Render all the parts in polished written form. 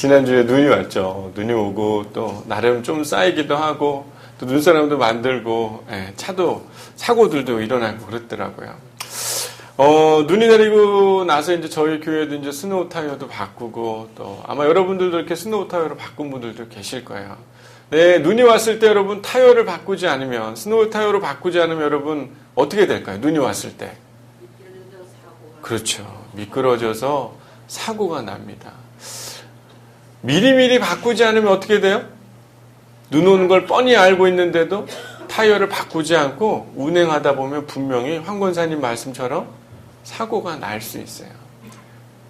지난주에 눈이 왔죠. 눈이 오고 또 나름 좀 쌓이기도 하고 또 눈사람도 만들고 차도 사고들도 일어나고 그랬더라고요. 눈이 내리고 나서 이제 저희 교회도 이제 스노우 타이어도 바꾸고 또 아마 여러분들도 이렇게 스노우 타이어로 바꾼 분들도 계실 거예요. 네, 눈이 왔을 때 여러분 타이어를 바꾸지 않으면 스노우 타이어로 바꾸지 않으면 여러분 어떻게 될까요? 눈이 왔을 때. 그렇죠. 미끄러져서 사고가 납니다. 미리미리 바꾸지 않으면 어떻게 돼요? 눈 오는 걸 뻔히 알고 있는데도 타이어를 바꾸지 않고 운행하다 보면 분명히 황 권사님 말씀처럼 사고가 날 수 있어요.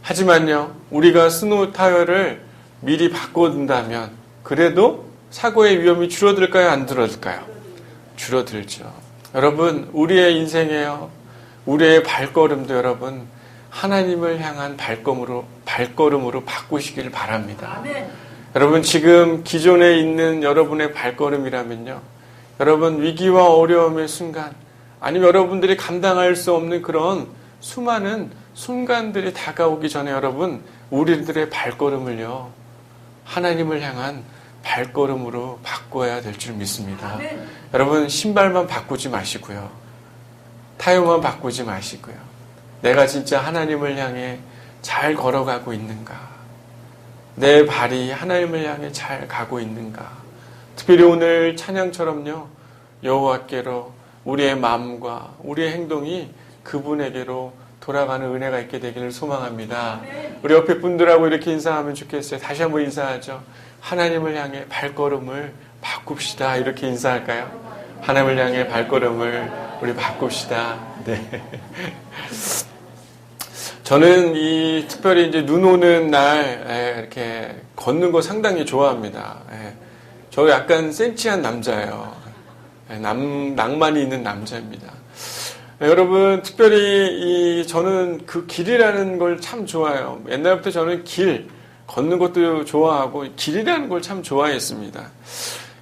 하지만요, 우리가 스노우 타이어를 미리 바꿔둔다면 그래도 사고의 위험이 줄어들까요? 안 줄어들까요? 줄어들죠. 여러분, 우리의 인생에요, 우리의 발걸음도 여러분 하나님을 향한 발걸음으로 바꾸시길 바랍니다. 아멘. 여러분, 지금 기존에 있는 여러분의 발걸음이라면요, 여러분 위기와 어려움의 순간, 아니면 여러분들이 감당할 수 없는 그런 수많은 순간들이 다가오기 전에 여러분 우리들의 발걸음을요 하나님을 향한 발걸음으로 바꿔야 될 줄 믿습니다. 아멘. 여러분, 신발만 바꾸지 마시고요, 타이어만 바꾸지 마시고요, 내가 진짜 하나님을 향해 잘 걸어가고 있는가, 내 발이 하나님을 향해 잘 가고 있는가. 특별히 오늘 찬양처럼요, 여호와께로 우리의 마음과 우리의 행동이 그분에게로 돌아가는 은혜가 있게 되기를 소망합니다. 우리 옆에 분들하고 이렇게 인사하면 좋겠어요. 다시 한번 인사하죠. 하나님을 향해 발걸음을 바꿉시다. 이렇게 인사할까요? 하나님을 향해 발걸음을 우리 바꿉시다. 네. 저는 특별히 이제 눈 오는 날 이렇게 걷는 거 상당히 좋아합니다. 저 약간 센치한 남자예요. 낭만이 있는 남자입니다. 여러분, 특별히 저는 그 길이라는 걸 참 좋아해요. 옛날부터 저는 걷는 것도 좋아하고 길이라는 걸 참 좋아했습니다.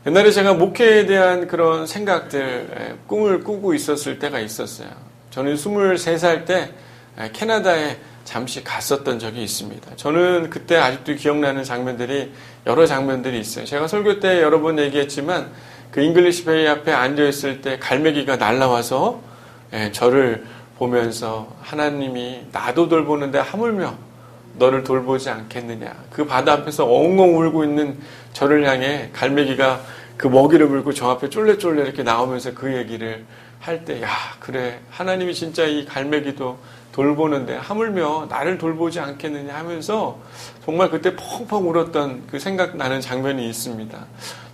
옛날에 제가 목회에 대한 그런 생각들, 꿈을 꾸고 있었을 때가 있었어요. 저는 23살 때 캐나다에 잠시 갔었던 적이 있습니다. 저는 그때 아직도 기억나는 장면들이 여러 장면들이 있어요. 제가 설교 때 여러 번 얘기했지만 그 잉글리시 베이 앞에 앉아있을 때 갈매기가 날아와서 저를 보면서 하나님이 나도 돌보는데 하물며 너를 돌보지 않겠느냐. 그 바다 앞에서 엉엉 울고 있는 저를 향해 갈매기가 그 먹이를 물고 저 앞에 쫄래쫄래 이렇게 나오면서 그 얘기를 할 때, 야, 그래, 하나님이 진짜 이 갈매기도 돌보는데 하물며 나를 돌보지 않겠느냐 하면서 정말 그때 펑펑 울었던 그 생각나는 장면이 있습니다.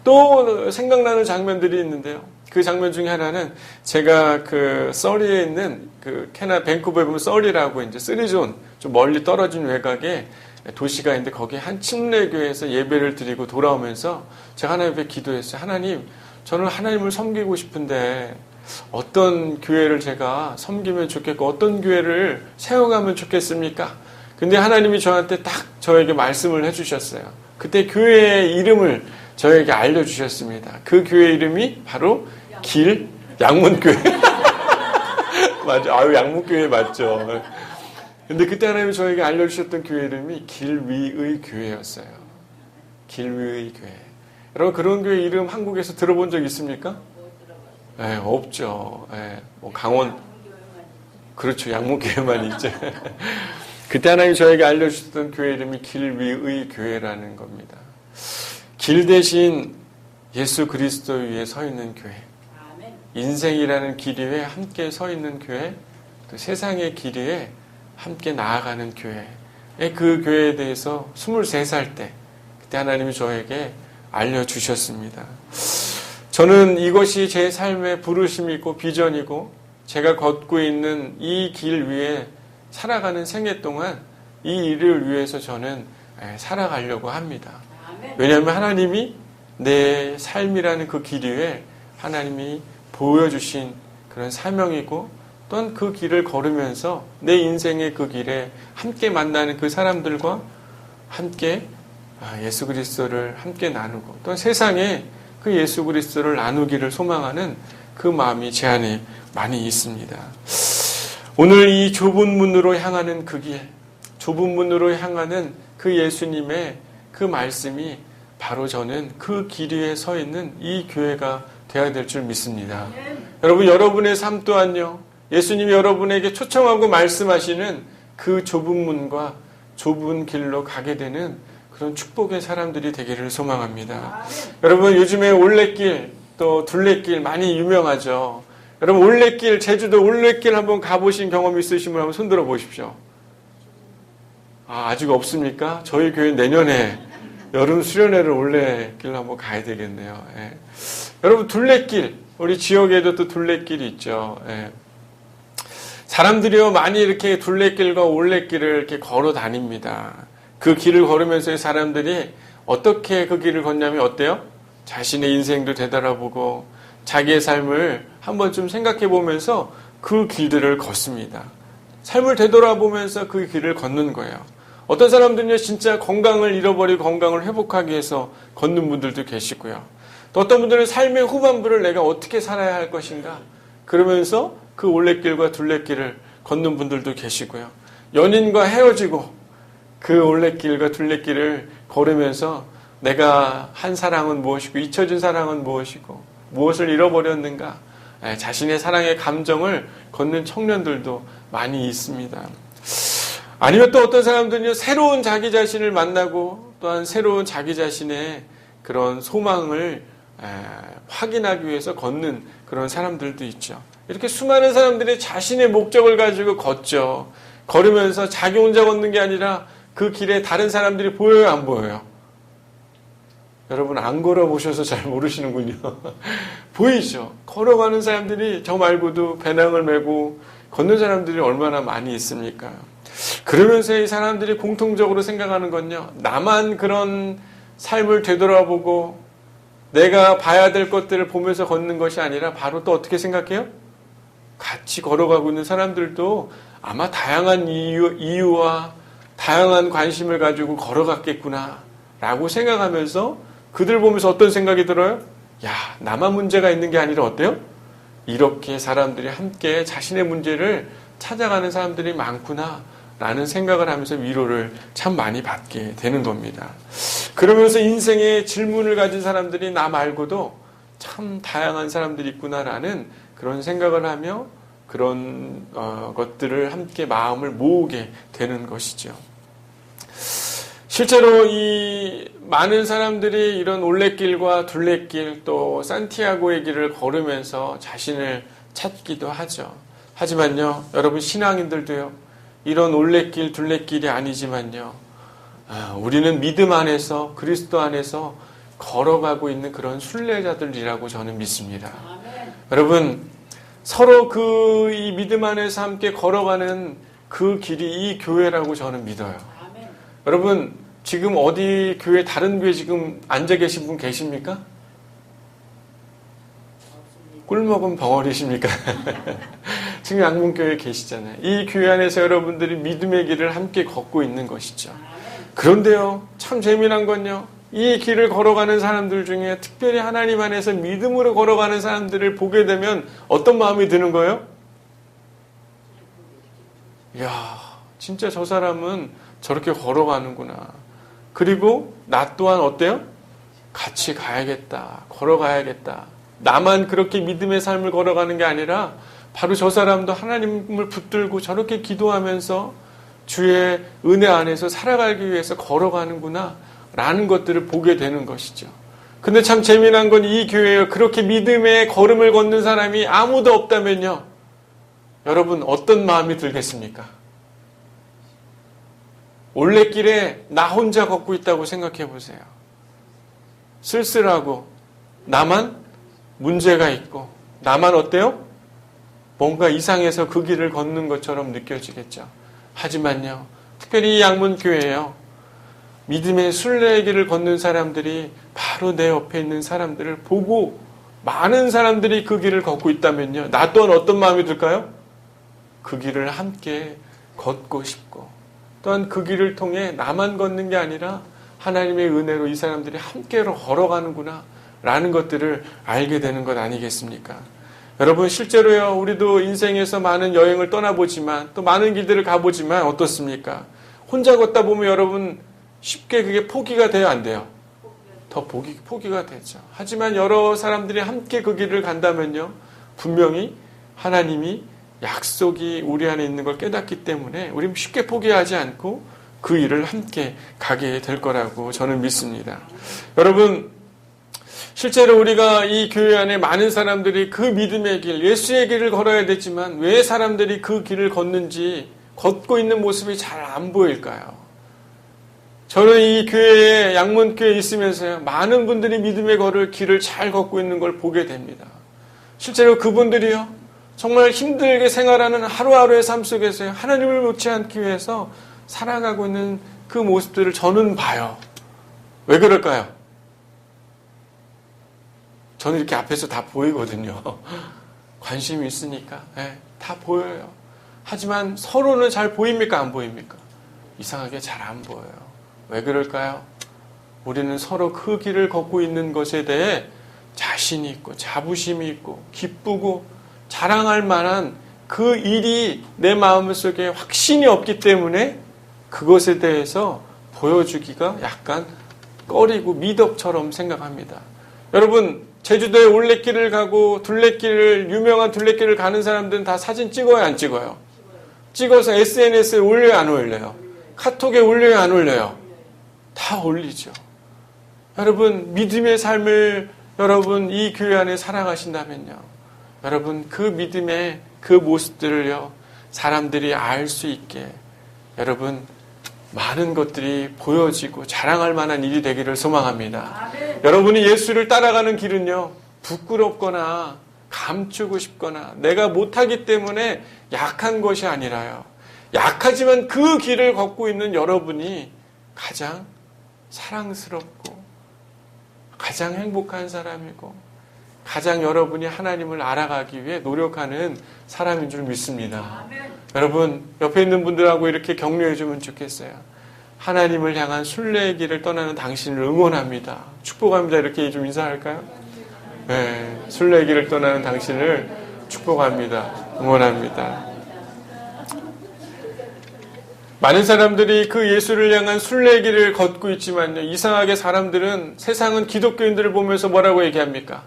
또 생각나는 장면들이 있는데요. 그 장면 중에 하나는 제가 그 서리에 있는 그 밴쿠버에 보면 서리라고 이제 쓰리존 좀 멀리 떨어진 외곽에 도시가 있는데 거기에 한 침례교회에서 예배를 드리고 돌아오면서 제가 하나님 앞에 기도했어요. 하나님, 저는 하나님을 섬기고 싶은데 어떤 교회를 제가 섬기면 좋겠고 어떤 교회를 세워가면 좋겠습니까? 근데 하나님이 저한테 딱 저에게 말씀을 해주셨어요. 그때 교회의 이름을 저에게 알려주셨습니다. 그 교회 이름이 바로 양문교회. 맞죠? 양문교회 맞죠? 근데 그때 하나님이 저에게 알려주셨던 교회 이름이 길위의 교회였어요. 길위의 교회. 여러분, 그런 교회 이름 한국에서 들어본 적 있습니까? 네, 없죠. 네, 뭐 강원, 그렇죠. 양문교회만 있죠. 그때 하나님이 저에게 알려주셨던 교회 이름이 길위의 교회라는 겁니다. 길 대신 예수 그리스도 위에 서 있는 교회. 인생이라는 길 위에 함께 서 있는 교회, 또 세상의 길 위에 함께 나아가는 교회. 그 교회에 대해서 23살 때 그때 하나님이 저에게 알려주셨습니다. 저는 이것이 제 삶의 부르심이고 비전이고 제가 걷고 있는 이 길 위에 살아가는 생애 동안 이 일을 위해서 저는 살아가려고 합니다. 왜냐하면 하나님이 내 삶이라는 그 길 위에 하나님이 보여주신 그런 사명이고 또한 그 길을 걸으면서 내 인생의 그 길에 함께 만나는 그 사람들과 함께 예수 그리스도를 함께 나누고 또한 세상에 그 예수 그리스도를 나누기를 소망하는 그 마음이 제 안에 많이 있습니다. 오늘 이 좁은 문으로 향하는 그 길, 좁은 문으로 향하는 그 예수님의 그 말씀이 바로 저는 그 길 위에 서 있는 이 교회가 되어야 될 줄 믿습니다. 여러분, 여러분의 삶 또한요, 예수님이 여러분에게 초청하고 말씀하시는 그 좁은 문과 좁은 길로 가게 되는 그런 축복의 사람들이 되기를 소망합니다. 여러분, 요즘에 올레길 또 둘레길 많이 유명하죠. 여러분, 올레길, 제주도 올레길 한번 가보신 경험 있으시면 한번 손들어 보십시오. 아직 없습니까? 저희 교회 내년에 여름 수련회를 올레길로 한번 가야 되겠네요. 예. 여러분, 둘레길, 우리 지역에도 또 둘레길이 있죠. 예. 사람들이요, 많이 이렇게 둘레길과 올레길을 이렇게 걸어 다닙니다. 그 길을 걸으면서 사람들이 어떻게 그 길을 걷냐면 어때요? 자신의 인생도 되돌아보고 자기의 삶을 한번 좀 생각해 보면서 그 길들을 걷습니다. 삶을 되돌아보면서 그 길을 걷는 거예요. 어떤 사람들은요, 진짜 건강을 잃어버리고 건강을 회복하기 위해서 걷는 분들도 계시고요. 또 어떤 분들은 삶의 후반부를 내가 어떻게 살아야 할 것인가, 그러면서 그 올레길과 둘레길을 걷는 분들도 계시고요. 연인과 헤어지고 그 올레길과 둘레길을 걸으면서 내가 한 사랑은 무엇이고 잊혀진 사랑은 무엇이고 무엇을 잃어버렸는가, 자신의 사랑의 감정을 걷는 청년들도 많이 있습니다. 아니면 또 어떤 사람들은요, 새로운 자기 자신을 만나고 또한 새로운 자기 자신의 그런 소망을 확인하기 위해서 걷는 그런 사람들도 있죠. 이렇게 수많은 사람들이 자신의 목적을 가지고 걷죠. 걸으면서 자기 혼자 걷는 게 아니라 그 길에 다른 사람들이 보여요, 안 보여요? 여러분, 안 걸어보셔서 잘 모르시는군요. 보이죠? 걸어가는 사람들이 저 말고도 배낭을 메고 걷는 사람들이 얼마나 많이 있습니까? 그러면서 이 사람들이 공통적으로 생각하는 건요, 나만 그런 삶을 되돌아보고 내가 봐야 될 것들을 보면서 걷는 것이 아니라 바로 또 어떻게 생각해요? 같이 걸어가고 있는 사람들도 아마 다양한 이유와 다양한 관심을 가지고 걸어갔겠구나 라고 생각하면서 그들 보면서 어떤 생각이 들어요? 야, 나만 문제가 있는 게 아니라 어때요? 이렇게 사람들이 함께 자신의 문제를 찾아가는 사람들이 많구나 라는 생각을 하면서 위로를 참 많이 받게 되는 겁니다. 그러면서 인생의 질문을 가진 사람들이 나 말고도 참 다양한 사람들이 있구나라는 그런 생각을 하며 그런 것들을 함께 마음을 모으게 되는 것이죠. 실제로 이 많은 사람들이 이런 올레길과 둘레길 또 산티아고의 길을 걸으면서 자신을 찾기도 하죠. 하지만요, 여러분, 신앙인들도요, 이런 올레길 둘레길이 아니지만요, 우리는 믿음 안에서 그리스도 안에서 걸어가고 있는 그런 순례자들이라고 저는 믿습니다. 여러분, 서로 이 믿음 안에서 함께 걸어가는 그 길이 이 교회라고 저는 믿어요. 여러분, 지금 어디 교회, 다른 교회 지금 앉아 계신 분 계십니까? 꿀먹은 벙어리십니까? 지금 양문교회에 계시잖아요. 이 교회 안에서 여러분들이 믿음의 길을 함께 걷고 있는 것이죠. 그런데요, 참 재미난 건요, 이 길을 걸어가는 사람들 중에 특별히 하나님 안에서 믿음으로 걸어가는 사람들을 보게 되면 어떤 마음이 드는 거예요? 이야, 진짜 저 사람은 저렇게 걸어가는구나. 그리고 나 또한 어때요? 같이 가야겠다. 걸어가야겠다. 나만 그렇게 믿음의 삶을 걸어가는 게 아니라 바로 저 사람도 하나님을 붙들고 저렇게 기도하면서 주의 은혜 안에서 살아가기 위해서 걸어가는구나 라는 것들을 보게 되는 것이죠. 근데 참 재미난 건 이 교회에 그렇게 믿음의 걸음을 걷는 사람이 아무도 없다면요, 여러분 어떤 마음이 들겠습니까? 올레길에 나 혼자 걷고 있다고 생각해 보세요. 쓸쓸하고 나만 문제가 있고 나만 어때요? 뭔가 이상해서 그 길을 걷는 것처럼 느껴지겠죠. 하지만요, 특별히 이 양문교회에요, 믿음의 순례의 길을 걷는 사람들이 바로 내 옆에 있는 사람들을 보고 많은 사람들이 그 길을 걷고 있다면요, 나 또한 어떤 마음이 들까요? 그 길을 함께 걷고 싶고 또한 그 길을 통해 나만 걷는 게 아니라 하나님의 은혜로 이 사람들이 함께 걸어가는구나 라는 것들을 알게 되는 것 아니겠습니까? 여러분, 실제로요, 우리도 인생에서 많은 여행을 떠나보지만 또 많은 길들을 가보지만 어떻습니까? 혼자 걷다 보면 여러분 쉽게 그게 포기가 돼요, 안 돼요? 더 포기가 되죠. 하지만 여러 사람들이 함께 그 길을 간다면요, 분명히 하나님이 약속이 우리 안에 있는 걸 깨닫기 때문에 우리는 쉽게 포기하지 않고 그 일을 함께 가게 될 거라고 저는 믿습니다. 여러분, 실제로 우리가 이 교회 안에 많은 사람들이 그 믿음의 길, 예수의 길을 걸어야 되지만 왜 사람들이 그 길을 걷고 있는 모습이 잘 안 보일까요? 저는 이 교회에, 양문교회에 있으면서요, 많은 분들이 믿음의 길을 잘 걷고 있는 걸 보게 됩니다. 실제로 그분들이요, 정말 힘들게 생활하는 하루하루의 삶 속에서 하나님을 놓지 않기 위해서 살아가고 있는 그 모습들을 저는 봐요. 왜 그럴까요? 저는 이렇게 앞에서 다 보이거든요. 관심이 있으니까. 네, 다 보여요. 하지만 서로는 잘 보입니까? 안 보입니까? 이상하게 잘 안 보여요. 왜 그럴까요? 우리는 서로 그 길을 걷고 있는 것에 대해 자신이 있고 자부심이 있고 기쁘고 자랑할 만한 그 일이 내 마음속에 확신이 없기 때문에 그것에 대해서 보여주기가 약간 꺼리고 미덕처럼 생각합니다. 여러분, 제주도에 올레길을 가고 유명한 둘레길을 가는 사람들은 다 사진 찍어요, 안 찍어요? 찍어서 SNS에 올려요, 안 올려요? 카톡에 올려요, 안 올려요? 다 올리죠. 여러분, 믿음의 삶을 여러분 이 교회 안에 살아가신다면요, 여러분 그 믿음의 그 모습들을요, 사람들이 알 수 있게 여러분 많은 것들이 보여지고 자랑할 만한 일이 되기를 소망합니다. 여러분이 예수를 따라가는 길은요, 부끄럽거나 감추고 싶거나 내가 못하기 때문에 약한 것이 아니라요, 약하지만 그 길을 걷고 있는 여러분이 가장 사랑스럽고 가장 행복한 사람이고 가장 여러분이 하나님을 알아가기 위해 노력하는 사람인 줄 믿습니다. 여러분, 옆에 있는 분들하고 이렇게 격려해 주면 좋겠어요. 하나님을 향한 순례의 길을 떠나는 당신을 응원합니다. 축복합니다. 이렇게 좀 인사할까요? 네, 순례의 길을 떠나는 당신을 축복합니다. 응원합니다. 많은 사람들이 그 예수를 향한 순례의 길을 걷고 있지만요, 이상하게 사람들은, 세상은 기독교인들을 보면서 뭐라고 얘기합니까?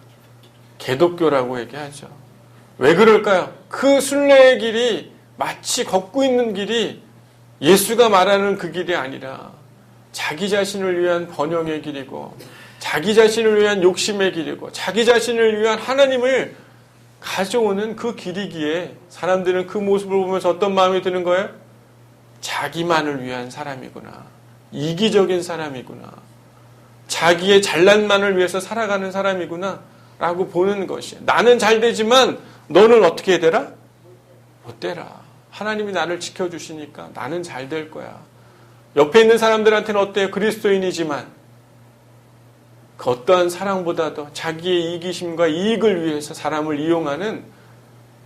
개독교라고 얘기하죠. 왜 그럴까요? 그 순례의 길이 마치 걷고 있는 길이 예수가 말하는 그 길이 아니라 자기 자신을 위한 번영의 길이고 자기 자신을 위한 욕심의 길이고 자기 자신을 위한 하나님을 가져오는 그 길이기에 사람들은 그 모습을 보면서 어떤 마음이 드는 거예요? 자기만을 위한 사람이구나. 이기적인 사람이구나. 자기의 잘난만을 위해서 살아가는 사람이구나 라고 보는 것이에요. 나는 잘 되지만 너는 어떻게 되라? 못 되라. 하나님이 나를 지켜주시니까 나는 잘 될 거야. 옆에 있는 사람들한테는 어때요? 그리스도인이지만 그 어떠한 사랑보다도 자기의 이기심과 이익을 위해서 사람을 이용하는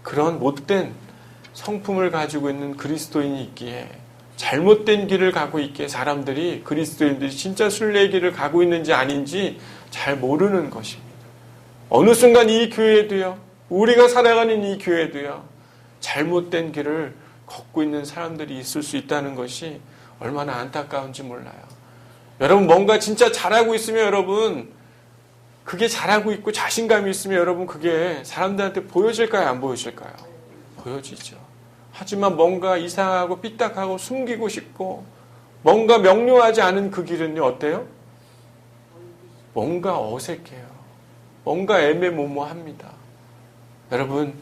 그런 못된 성품을 가지고 있는 그리스도인이 있기에, 잘못된 길을 가고 있기에 사람들이, 그리스도인들이 진짜 순례의 길을 가고 있는지 아닌지 잘 모르는 것입니다. 어느 순간 이 교회도요, 우리가 살아가는 이 교회도요, 잘못된 길을 걷고 있는 사람들이 있을 수 있다는 것이 얼마나 안타까운지 몰라요. 여러분, 뭔가 진짜 잘하고 있으면 여러분, 그게 잘하고 있고 자신감이 있으면 여러분 그게 사람들한테 보여질까요? 안 보여질까요? 보여지죠. 하지만 뭔가 이상하고 삐딱하고 숨기고 싶고 뭔가 명료하지 않은 그 길은요, 어때요? 뭔가 어색해요. 뭔가 애매모호합니다. 여러분,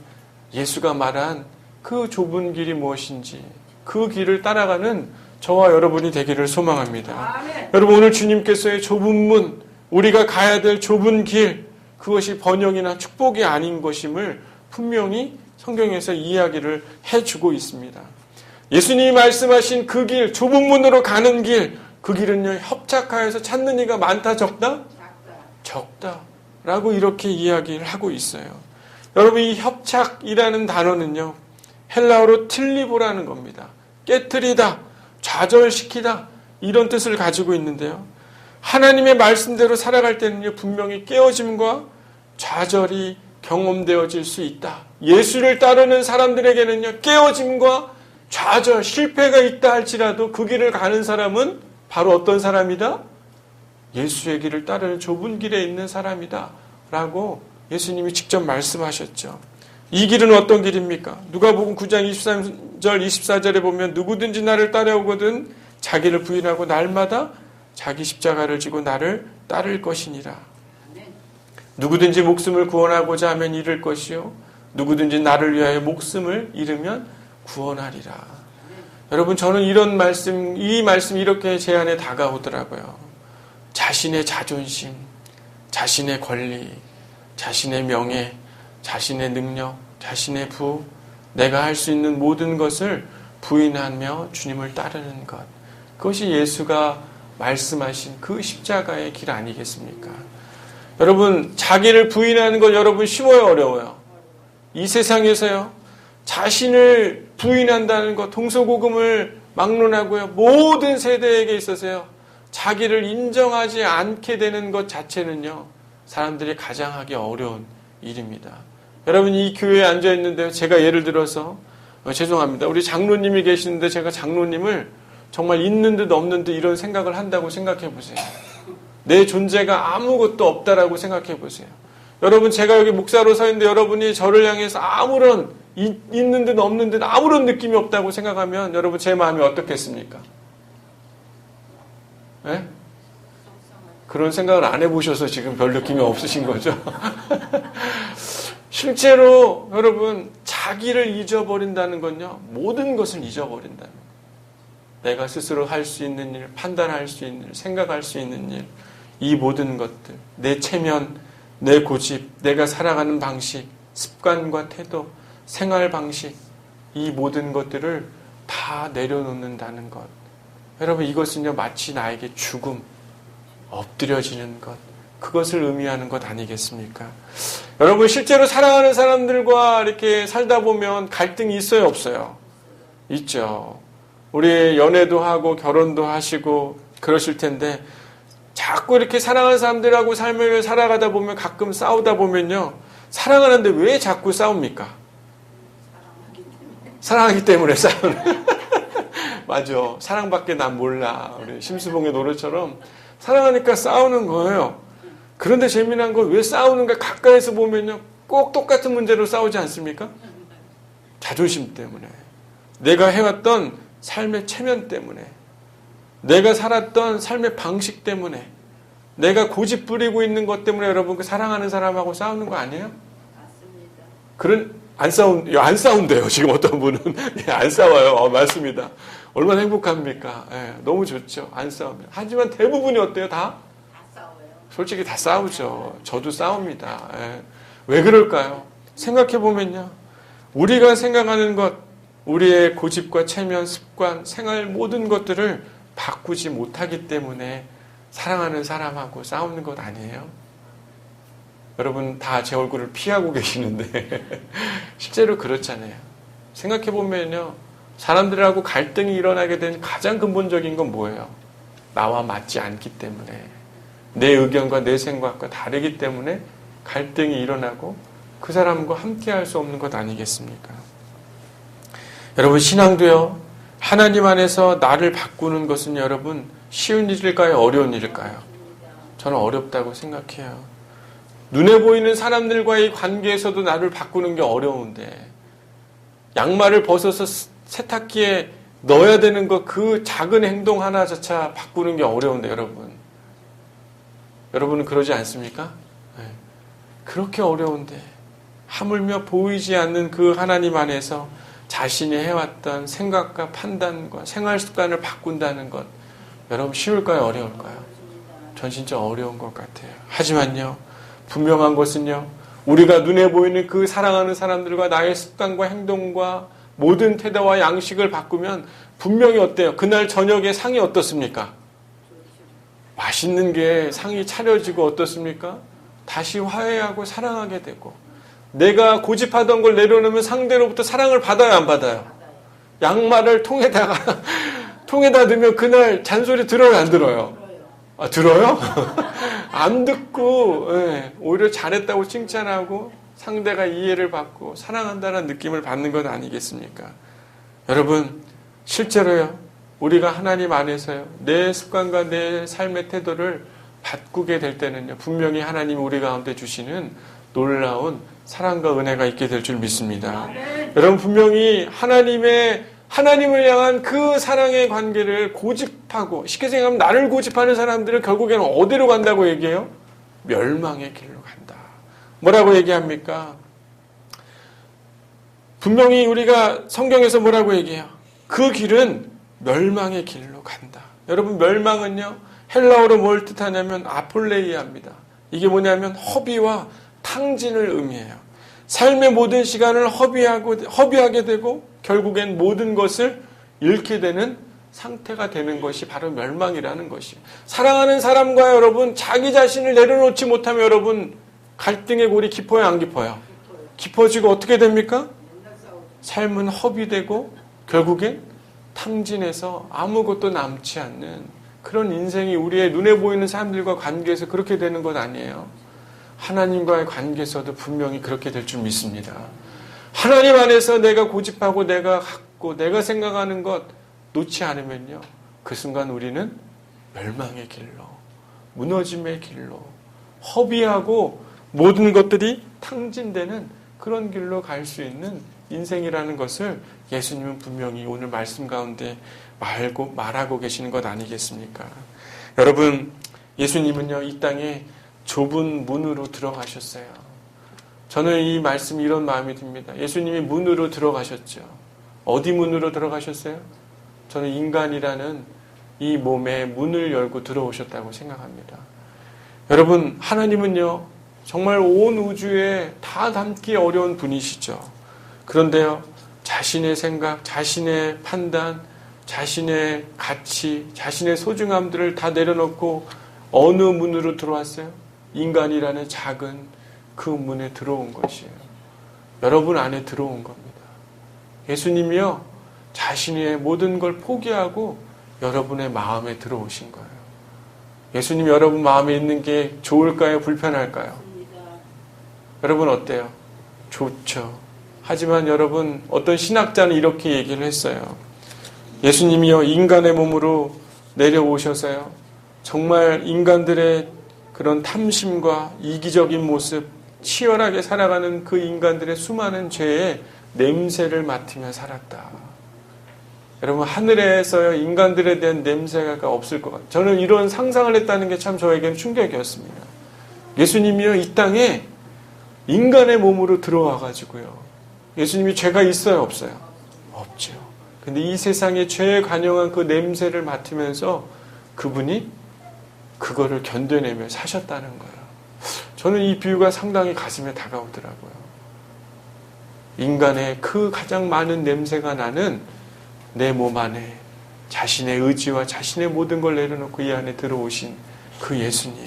예수가 말한 그 좁은 길이 무엇인지 그 길을 따라가는 저와 여러분이 되기를 소망합니다. 아멘. 여러분, 오늘 주님께서의 좁은 문, 우리가 가야 될 좁은 길, 그것이 번영이나 축복이 아닌 것임을 분명히 성경에서 이야기를 해주고 있습니다. 예수님이 말씀하신 그 길, 좁은 문으로 가는 길, 그 길은요, 협착하여서 찾는 이가 많다, 적다? 적다. 라고 이렇게 이야기를 하고 있어요. 여러분, 이 협착이라는 단어는요, 헬라어로 틀리보라는 겁니다. 깨트리다, 좌절시키다, 이런 뜻을 가지고 있는데요. 하나님의 말씀대로 살아갈 때는요, 분명히 깨어짐과 좌절이 경험되어질 수 있다. 예수를 따르는 사람들에게는요, 깨어짐과 좌절, 실패가 있다 할지라도 그 길을 가는 사람은 바로 어떤 사람이다? 예수의 길을 따르는 좁은 길에 있는 사람이다 라고 예수님이 직접 말씀하셨죠. 이 길은 어떤 길입니까? 누가복음 9장 23절 24절에 보면 누구든지 나를 따라오거든 자기를 부인하고 날마다 자기 십자가를 지고 나를 따를 것이니라. 누구든지 목숨을 구원하고자 하면 잃을 것이요 누구든지 나를 위하여 목숨을 잃으면 구원하리라. 여러분, 저는 이 말씀이 이렇게 제 안에 다가오더라고요. 자신의 자존심, 자신의 권리, 자신의 명예, 자신의 능력, 자신의 부, 내가 할 수 있는 모든 것을 부인하며 주님을 따르는 것. 그것이 예수가 말씀하신 그 십자가의 길 아니겠습니까? 여러분, 자기를 부인하는 것 여러분 쉬워요, 어려워요? 이 세상에서요, 자신을 부인한다는 것, 동서고금을 막론하고요, 모든 세대에게 있어서요, 자기를 인정하지 않게 되는 것 자체는요, 사람들이 가장 하기 어려운 일입니다. 여러분, 이 교회에 앉아 있는데 제가 예를 들어서 죄송합니다. 우리 장로님이 계시는데 제가 장로님을 정말 있는 듯 없는 듯 이런 생각을 한다고 생각해 보세요. 내 존재가 아무것도 없다라고 생각해 보세요. 여러분, 제가 여기 목사로 서 있는데 여러분이 저를 향해서 아무런 있는 듯 없는 듯 아무런 느낌이 없다고 생각하면 여러분 제 마음이 어떻겠습니까? 네? 그런 생각을 안 해보셔서 지금 별 느낌이 없으신 거죠. 실제로 여러분, 자기를 잊어버린다는 건요, 모든 것을 잊어버린다는 거예요. 내가 스스로 할 수 있는 일, 판단할 수 있는 일, 생각할 수 있는 일, 이 모든 것들, 내 체면, 내 고집, 내가 살아가는 방식, 습관과 태도, 생활 방식, 이 모든 것들을 다 내려놓는다는 것. 여러분, 이것은요, 마치 나에게 죽음, 엎드려지는 것, 그것을 의미하는 것 아니겠습니까? 여러분, 실제로 사랑하는 사람들과 이렇게 살다 보면 갈등이 있어요, 없어요? 있죠. 우리 연애도 하고 결혼도 하시고 그러실 텐데 자꾸 이렇게 사랑하는 사람들하고 삶을 살아가다 보면 가끔 싸우다 보면요, 사랑하는데 왜 자꾸 싸웁니까? 사랑하기 때문에 싸우는. 맞아. 사랑밖에 난 몰라. 우리 심수봉의 노래처럼 사랑하니까 싸우는 거예요. 그런데 재미난 건 왜 싸우는가 가까이서 보면요, 꼭 똑같은 문제로 싸우지 않습니까? 자존심 때문에, 내가 해왔던 삶의 체면 때문에, 내가 살았던 삶의 방식 때문에, 내가 고집 부리고 있는 것 때문에 여러분 그 사랑하는 사람하고 싸우는 거 아니에요? 맞습니다. 안 싸운대요. 지금 어떤 분은. 예, 안 싸워요. 맞습니다. 얼마나 행복합니까? 예, 너무 좋죠. 안 싸우면. 하지만 대부분이 어때요? 다 싸워요. 솔직히 다 싸우죠. 저도 싸웁니다. 예. 왜 그럴까요? 생각해보면요, 우리가 생각하는 것, 우리의 고집과 체면, 습관, 생활 모든 것들을 바꾸지 못하기 때문에 사랑하는 사람하고 싸우는 것 아니에요? 여러분 다 제 얼굴을 피하고 계시는데 실제로 그렇잖아요. 생각해보면요, 사람들하고 갈등이 일어나게 된 가장 근본적인 건 뭐예요? 나와 맞지 않기 때문에, 내 의견과 내 생각과 다르기 때문에 갈등이 일어나고 그 사람과 함께 할 수 없는 것 아니겠습니까? 여러분, 신앙도요, 하나님 안에서 나를 바꾸는 것은 여러분 쉬운 일일까요? 어려운 일일까요? 저는 어렵다고 생각해요. 눈에 보이는 사람들과의 관계에서도 나를 바꾸는 게 어려운데, 양말을 벗어서 세탁기에 넣어야 되는 것, 그 작은 행동 하나조차 바꾸는 게 어려운데 여러분은 그러지 않습니까? 네. 그렇게 어려운데 하물며 보이지 않는 그 하나님 안에서 자신이 해왔던 생각과 판단과 생활 습관을 바꾼다는 것, 여러분 쉬울까요? 어려울까요? 전 진짜 어려운 것 같아요. 하지만요, 분명한 것은요, 우리가 눈에 보이는 그 사랑하는 사람들과 나의 습관과 행동과 모든 태도와 양식을 바꾸면 분명히 어때요? 그날 저녁에 상이 어떻습니까? 맛있는 게 상이 차려지고 어떻습니까? 다시 화해하고 사랑하게 되고, 내가 고집하던 걸 내려놓으면 상대로부터 사랑을 받아요, 안 받아요? 양말을 통에다 넣으면 그날 잔소리 들어요, 안 들어요? 아, 들어요? 안 듣고, 예, 오히려 잘했다고 칭찬하고 상대가 이해를 받고 사랑한다는 느낌을 받는 건 아니겠습니까? 여러분, 실제로요, 우리가 하나님 안에서요, 내 습관과 내 삶의 태도를 바꾸게 될 때는요, 분명히 하나님이 우리 가운데 주시는 놀라운 사랑과 은혜가 있게 될 줄 믿습니다. 여러분, 분명히 하나님을 향한 그 사랑의 관계를 고집하고, 쉽게 생각하면 나를 고집하는 사람들은 결국에는 어디로 간다고 얘기해요? 멸망의 길로 간다. 뭐라고 얘기합니까? 분명히 우리가 성경에서 뭐라고 얘기해요? 그 길은 멸망의 길로 간다. 여러분, 멸망은요, 헬라어로 뭘 뜻하냐면 아폴레이아입니다. 이게 뭐냐면 허비와 탕진을 의미해요. 삶의 모든 시간을 허비하게 되고 결국엔 모든 것을 잃게 되는 상태가 되는 것이 바로 멸망이라는 것이에요. 사랑하는 사람과 여러분, 자기 자신을 내려놓지 못하면 여러분, 갈등의 골이 깊어요, 안 깊어요? 깊어지고 어떻게 됩니까? 삶은 허비되고 결국엔 탕진해서 아무것도 남지 않는 그런 인생이 우리의 눈에 보이는 사람들과 관계에서 그렇게 되는 것 아니에요? 하나님과의 관계에서도 분명히 그렇게 될 줄 믿습니다. 하나님 안에서 내가 고집하고 내가 갖고 내가 생각하는 것 놓지 않으면요, 그 순간 우리는 멸망의 길로, 무너짐의 길로, 허비하고 모든 것들이 탕진되는 그런 길로 갈 수 있는 인생이라는 것을 예수님은 분명히 오늘 말씀 가운데 말하고 계시는 것 아니겠습니까? 여러분, 예수님은요, 이 땅에 좁은 문으로 들어가셨어요. 저는 이 말씀이 이런 마음이 듭니다. 예수님이 문으로 들어가셨죠. 어디 문으로 들어가셨어요? 저는 인간이라는 이 몸에 문을 열고 들어오셨다고 생각합니다. 여러분, 하나님은요, 정말 온 우주에 다 담기 어려운 분이시죠. 그런데요, 자신의 생각, 자신의 판단, 자신의 가치, 자신의 소중함들을 다 내려놓고 어느 문으로 들어왔어요? 인간이라는 작은 그 문에 들어온 것이에요. 여러분 안에 들어온 겁니다. 예수님이요, 자신의 모든 걸 포기하고 여러분의 마음에 들어오신 거예요. 예수님 여러분 마음에 있는 게 좋을까요? 불편할까요? 여러분 어때요? 좋죠. 하지만 여러분, 어떤 신학자는 이렇게 얘기를 했어요. 예수님이요, 인간의 몸으로 내려오셔서요, 정말 인간들의 그런 탐심과 이기적인 모습, 치열하게 살아가는 그 인간들의 수많은 죄의 냄새를 맡으며 살았다. 여러분, 하늘에서요, 인간들에 대한 냄새가 없을 것 같아요. 저는 이런 상상을 했다는 게 참 저에게는 충격이었습니다. 예수님이요, 이 땅에 인간의 몸으로 들어와가지고요, 예수님이 죄가 있어요, 없어요? 없죠. 근데 이 세상에 죄에 관영한 그 냄새를 맡으면서 그분이 그거를 견뎌내며 사셨다는 거예요. 저는 이 비유가 상당히 가슴에 다가오더라고요. 인간의 그 가장 많은 냄새가 나는 내 몸 안에 자신의 의지와 자신의 모든 걸 내려놓고 이 안에 들어오신 그 예수님.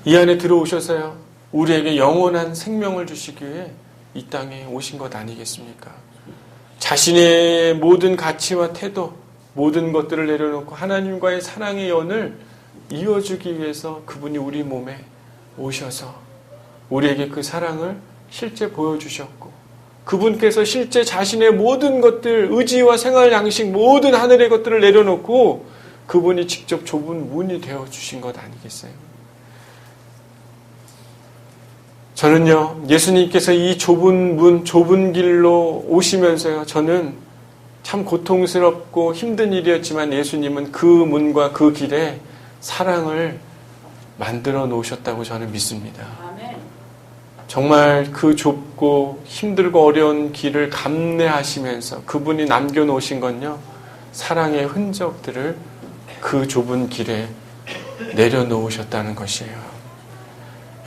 이 안에 들어오셔서요, 우리에게 영원한 생명을 주시기 위해 이 땅에 오신 것 아니겠습니까? 자신의 모든 가치와 태도, 모든 것들을 내려놓고 하나님과의 사랑의 연을 이어주기 위해서 그분이 우리 몸에 오셔서 우리에게 그 사랑을 실제 보여주셨고, 그분께서 실제 자신의 모든 것들, 의지와 생활 양식, 모든 하늘의 것들을 내려놓고 그분이 직접 좁은 문이 되어주신 것 아니겠어요? 저는요, 예수님께서 이 좁은 문, 좁은 길로 오시면서요, 저는 참 고통스럽고 힘든 일이었지만 예수님은 그 문과 그 길에 사랑을 만들어 놓으셨다고 저는 믿습니다. 정말 그 좁고 힘들고 어려운 길을 감내하시면서 그분이 남겨놓으신 건요, 사랑의 흔적들을 그 좁은 길에 내려놓으셨다는 것이에요.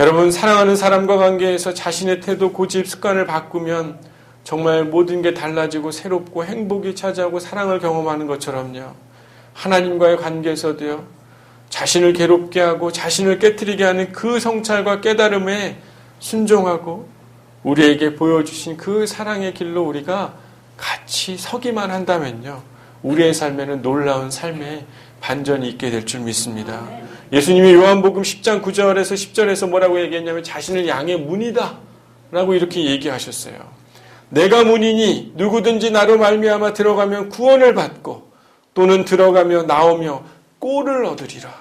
여러분, 사랑하는 사람과 관계에서 자신의 태도, 고집, 습관을 바꾸면 정말 모든 게 달라지고 새롭고 행복이 찾아오고 사랑을 경험하는 것처럼요, 하나님과의 관계에서도요, 자신을 괴롭게 하고 자신을 깨트리게 하는 그 성찰과 깨달음에 순종하고 우리에게 보여주신 그 사랑의 길로 우리가 같이 서기만 한다면요, 우리의 삶에는 놀라운 삶의 반전이 있게 될 줄 믿습니다. 예수님이 요한복음 10장 9절에서 10절에서 뭐라고 얘기했냐면 자신을 양의 문이다 라고 이렇게 얘기하셨어요. 내가 문이니 누구든지 나로 말미암아 들어가면 구원을 받고 또는 들어가며 나오며 꼴을 얻으리라.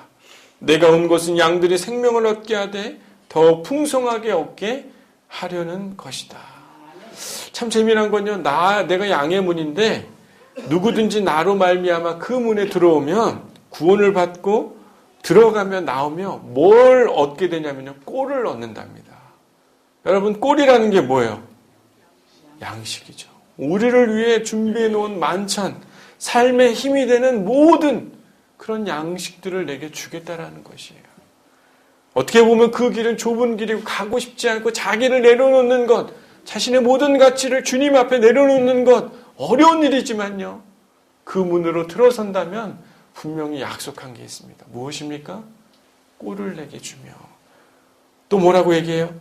내가 온 것은 양들이 생명을 얻게 하되 더 풍성하게 얻게 하려는 것이다. 참 재미난 건요. 내가 양의 문인데 누구든지 나로 말미암아 그 문에 들어오면 구원을 받고 들어가며 나오며 뭘 얻게 되냐면요. 꼴을 얻는답니다. 여러분, 꼴이라는 게 뭐예요? 양식이죠. 우리를 위해 준비해 놓은 만찬, 삶의 힘이 되는 모든 그런 양식들을 내게 주겠다라는 것이에요. 어떻게 보면 그 길은 좁은 길이고 가고 싶지 않고 자기를 내려놓는 것, 자신의 모든 가치를 주님 앞에 내려놓는 것, 어려운 일이지만요. 그 문으로 들어선다면 분명히 약속한 게 있습니다. 무엇입니까? 꼴을 내게 주며. 또 뭐라고 얘기해요?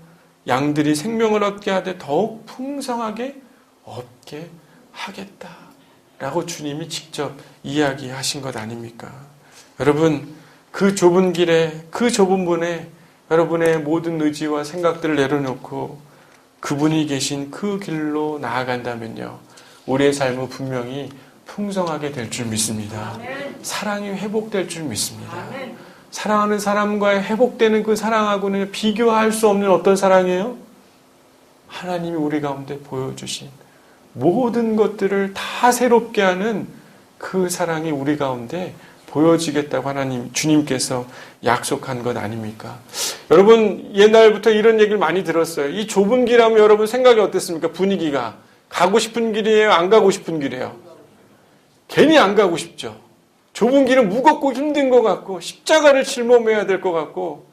양들이 생명을 얻게 하되 더욱 풍성하게 얻게 하겠다. 라고 주님이 직접 이야기하신 것 아닙니까? 여러분, 그 좁은 길에, 그 좁은 문에 여러분의 모든 의지와 생각들을 내려놓고 그분이 계신 그 길로 나아간다면요. 우리의 삶은 분명히 풍성하게 될 줄 믿습니다. 아멘. 사랑이 회복될 줄 믿습니다. 아멘. 사랑하는 사람과의 회복되는 그 사랑하고는 비교할 수 없는 어떤 사랑이에요? 하나님이 우리 가운데 보여주신 모든 것들을 다 새롭게 하는 그 사랑이 우리 가운데 보여지겠다고 하나님, 주님께서 약속한 것 아닙니까? 여러분, 옛날부터 이런 얘기를 많이 들었어요. 이 좁은 길 하면 여러분 생각이 어땠습니까? 분위기가. 가고 싶은 길이에요? 안 가고 싶은 길이에요? 괜히 안 가고 싶죠. 좁은 길은 무겁고 힘든 것 같고 십자가를 짊어매야 될 것 같고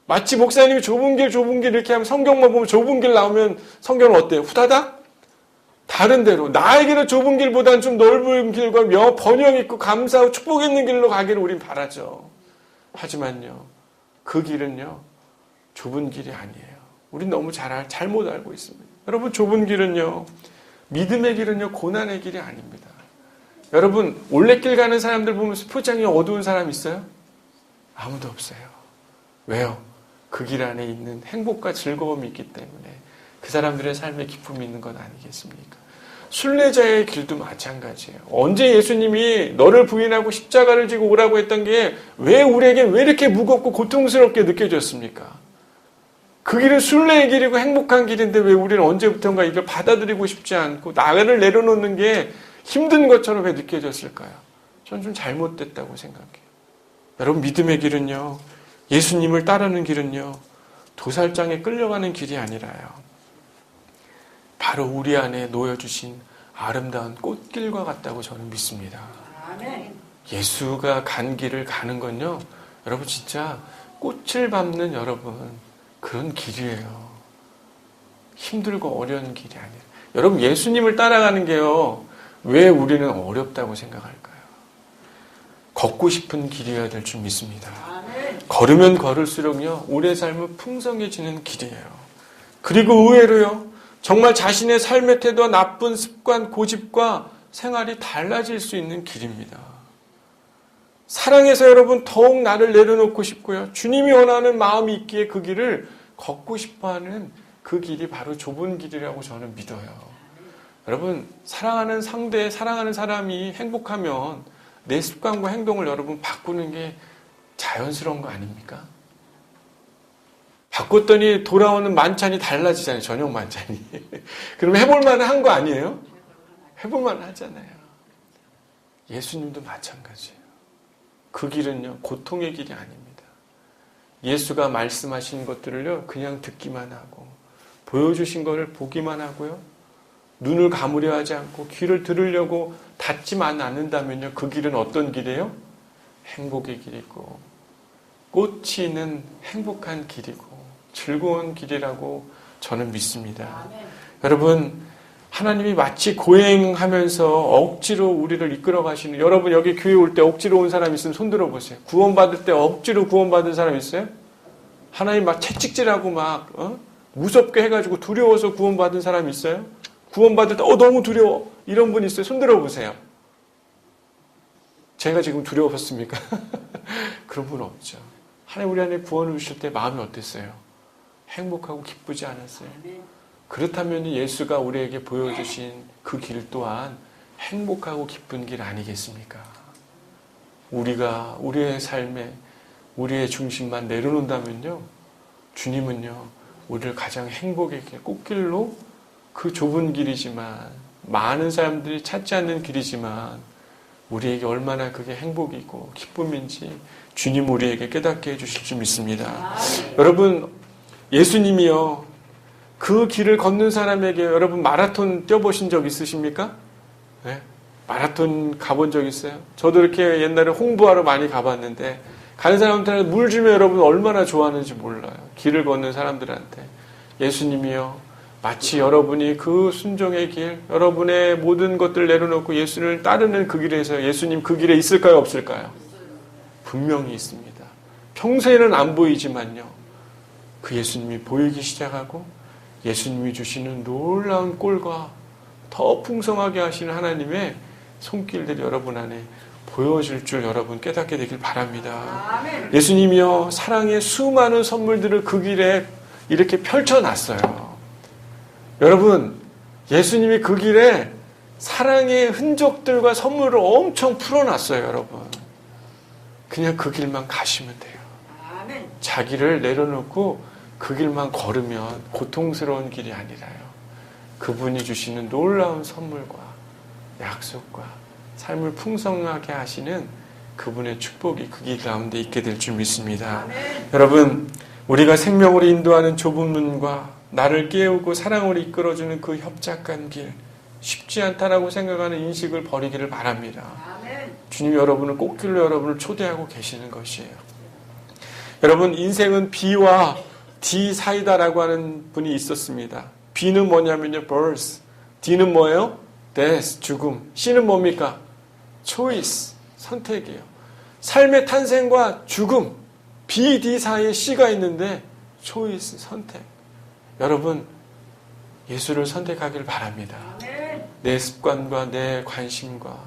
마치 목사님이 좁은 길 이렇게 하면 성경만 보면 좁은 길 나오면 성경은 어때요? 후다닥? 다른 데로 나에게는 좁은 길보다는 좀 넓은 길과 번영 있고 감사하고 축복 있는 길로 가기를 우린 바라죠. 하지만요. 그 길은요. 좁은 길이 아니에요. 우린 너무 잘못 알고 있습니다. 여러분 좁은 길은요. 믿음의 길은요. 고난의 길이 아닙니다. 여러분 올레길 가는 사람들 보면 표정이 어두운 사람 있어요? 아무도 없어요. 왜요? 그 길 안에 있는 행복과 즐거움이 있기 때문에 그 사람들의 삶에 기쁨이 있는 것 아니겠습니까? 순례자의 길도 마찬가지예요. 언제 예수님이 너를 부인하고 십자가를 지고 오라고 했던 게 왜 우리에게 왜 이렇게 무겁고 고통스럽게 느껴졌습니까? 그 길은 순례의 길이고 행복한 길인데 왜 우리는 언제부턴가 이걸 받아들이고 싶지 않고 나를 내려놓는 게 힘든 것처럼 왜 느껴졌을까요? 저는 좀 잘못됐다고 생각해요. 여러분 믿음의 길은요. 예수님을 따르는 길은요. 도살장에 끌려가는 길이 아니라요. 바로 우리 안에 놓여주신 아름다운 꽃길과 같다고 저는 믿습니다. 예수가 간 길을 가는 건요. 여러분 진짜 꽃을 밟는 여러분 그런 길이에요. 힘들고 어려운 길이 아니에요. 여러분 예수님을 따라가는 게요. 왜 우리는 어렵다고 생각할까요? 걷고 싶은 길이어야 될 줄 믿습니다. 걸으면 걸을수록요. 우리의 삶은 풍성해지는 길이에요. 그리고 의외로요. 정말 자신의 삶의 태도와 나쁜 습관, 고집과 생활이 달라질 수 있는 길입니다. 사랑해서 여러분 더욱 나를 내려놓고 싶고요. 주님이 원하는 마음이 있기에 그 길을 걷고 싶어하는 그 길이 바로 좁은 길이라고 저는 믿어요. 여러분 사랑하는 상대, 사랑하는 사람이 행복하면 내 습관과 행동을 여러분 바꾸는 게 자연스러운 거 아닙니까? 바꿨더니 돌아오는 만찬이 달라지잖아요. 저녁 만찬이. 그럼 해볼만 한 거 아니에요? 해볼만 하잖아요. 예수님도 마찬가지예요. 그 길은요. 고통의 길이 아닙니다. 예수가 말씀하신 것들을요. 그냥 듣기만 하고 보여주신 것을 보기만 하고요. 눈을 감으려 하지 않고 귀를 들으려고 닫지만 않는다면요. 그 길은 어떤 길이에요? 행복의 길이고 꽃이 있는 행복한 길이고 즐거운 길이라고 저는 믿습니다. 여러분 하나님이 마치 고행하면서 억지로 우리를 이끌어 가시는 여러분 여기 교회 올 때 억지로 온 사람 있으면 손 들어보세요. 구원받을 때 억지로 구원받은 사람 있어요? 하나님 막 채찍질하고 막 무섭게 해가지고 두려워서 구원받은 사람 있어요? 구원받을 때 너무 두려워 이런 분 있어요? 손 들어보세요. 제가 지금 두려웠습니까? 그런 분 없죠. 하나님 우리 안에 구원을 주실 때 마음이 어땠어요? 행복하고 기쁘지 않았어요? 그렇다면 예수가 우리에게 보여주신 그 길 또한 행복하고 기쁜 길 아니겠습니까? 우리가 우리의 삶에 우리의 중심만 내려놓는다면요, 주님은요 우리를 가장 행복의 길, 꽃길로, 그 좁은 길이지만 많은 사람들이 찾지 않는 길이지만 우리에게 얼마나 그게 행복이고 기쁨인지 주님 우리에게 깨닫게 해주실 줄 믿습니다. 여러분, 예수님이요 그 길을 걷는 사람에게, 여러분 마라톤 뛰어보신 적 있으십니까? 네? 마라톤 가본 적 있어요? 저도 이렇게 옛날에 홍보하러 많이 가봤는데, 가는 사람들한테 물 주면 여러분 얼마나 좋아하는지 몰라요. 길을 걷는 사람들한테. 예수님이요 마치 여러분이 그 순종의 길, 여러분의 모든 것들을 내려놓고 예수님을 따르는 그 길에서, 예수님 그 길에 있을까요, 없을까요? 분명히 있습니다. 평소에는 안 보이지만요, 그 예수님이 보이기 시작하고 예수님이 주시는 놀라운 꼴과 더 풍성하게 하시는 하나님의 손길들이 여러분 안에 보여질 줄 여러분 깨닫게 되길 바랍니다. 예수님이요 사랑의 수많은 선물들을 그 길에 이렇게 펼쳐놨어요. 여러분, 예수님이 그 길에 사랑의 흔적들과 선물을 엄청 풀어놨어요. 여러분, 그냥 그 길만 가시면 돼요. 자기를 내려놓고 그 길만 걸으면 고통스러운 길이 아니라요, 그분이 주시는 놀라운 선물과 약속과 삶을 풍성하게 하시는 그분의 축복이 그 길 가운데 있게 될 줄 믿습니다. 여러분, 우리가 생명으로 인도하는 좁은 문과 나를 깨우고 사랑으로 이끌어주는 그 협착한 길, 쉽지 않다라고 생각하는 인식을 버리기를 바랍니다. 주님이 여러분을 꽃길로 여러분을 초대하고 계시는 것이에요. 여러분, 인생은 B와 D 사이다라고 하는 분이 있었습니다. B는 뭐냐면요, birth. D는 뭐예요? death, 죽음. C는 뭡니까? choice, 선택이에요. 삶의 탄생과 죽음, B, D 사이에 C가 있는데 choice, 선택. 여러분, 예수를 선택하길 바랍니다. 내 습관과 내 관심과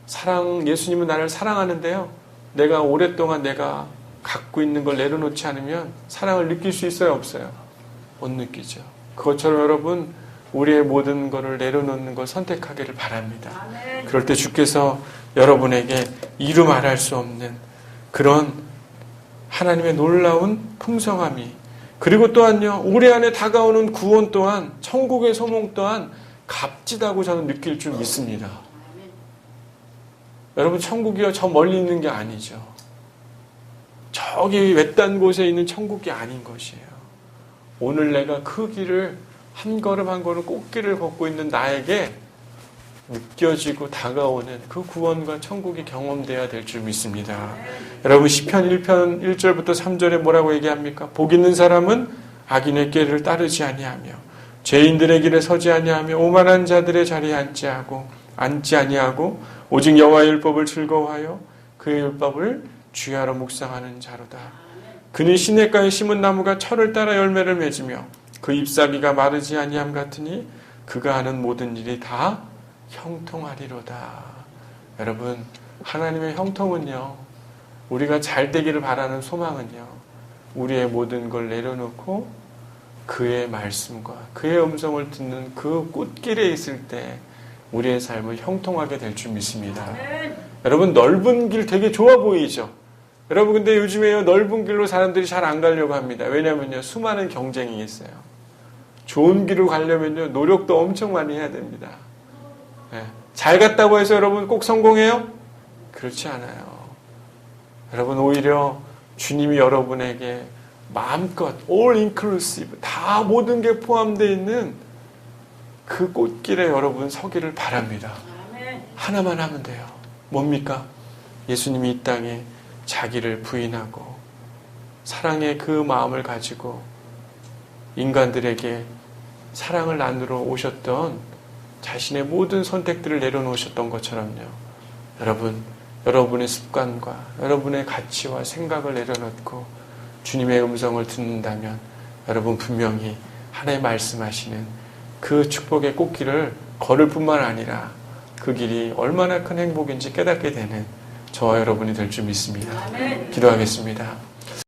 사랑, 예수님은 나를 사랑하는데요, 내가 오랫동안 내가 갖고 있는 걸 내려놓지 않으면 사랑을 느낄 수 있어요, 없어요? 못 느끼죠. 그것처럼 여러분, 우리의 모든 것을 내려놓는 걸 선택하기를 바랍니다. 그럴 때 주께서 여러분에게 이루 말할 수 없는 그런 하나님의 놀라운 풍성함이, 그리고 또한요 우리 안에 다가오는 구원 또한, 천국의 소몽 또한 값지다고 저는 느낄 줄 믿습니다. 여러분, 천국이요 저 멀리 있는 게 아니죠. 저기 외딴 곳에 있는 천국이 아닌 것이에요. 오늘 내가 그 길을 한 걸음 한 걸음 꽃길을 걷고 있는 나에게 느껴지고 다가오는 그 구원과 천국이 경험되어야 될 줄 믿습니다. 여러분, 시편 1편 1절부터 3절에 뭐라고 얘기합니까? 복 있는 사람은 악인의 길을 따르지 아니하며 죄인들의 길에 서지 아니하며 오만한 자들의 자리에 앉지 아니하고 오직 여호와의 율법을 즐거워하여 그의 율법을 주야로 묵상하는 자로다. 그는 시냇가에 심은 나무가 철을 따라 열매를 맺으며 그 잎사귀가 마르지 아니함 같으니 그가 하는 모든 일이 다 형통하리로다. 여러분, 하나님의 형통은요, 우리가 잘 되기를 바라는 소망은요, 우리의 모든 걸 내려놓고 그의 말씀과 그의 음성을 듣는 그 꽃길에 있을 때 우리의 삶을 형통하게 될 줄 믿습니다. 여러분, 넓은 길 되게 좋아 보이죠? 여러분, 근데 요즘에요 넓은 길로 사람들이 잘 안 가려고 합니다. 왜냐면요 수많은 경쟁이 있어요. 좋은 길로 가려면요 노력도 엄청 많이 해야 됩니다. 네. 잘 갔다고 해서 여러분 꼭 성공해요? 그렇지 않아요. 여러분, 오히려 주님이 여러분에게 마음껏 all inclusive, 다 모든 게 포함되어 있는 그 꽃길에 여러분 서기를 바랍니다. 하나만 하면 돼요. 뭡니까? 예수님이 이 땅에 자기를 부인하고 사랑의 그 마음을 가지고 인간들에게 사랑을 나누러 오셨던, 자신의 모든 선택들을 내려놓으셨던 것처럼요, 여러분의 습관과 여러분의 가치와 생각을 내려놓고 주님의 음성을 듣는다면 여러분 분명히 하나님 말씀하시는 그 축복의 꽃길을 걸을 뿐만 아니라 그 길이 얼마나 큰 행복인지 깨닫게 되는 저와 여러분이 될 줄 믿습니다. 기도하겠습니다.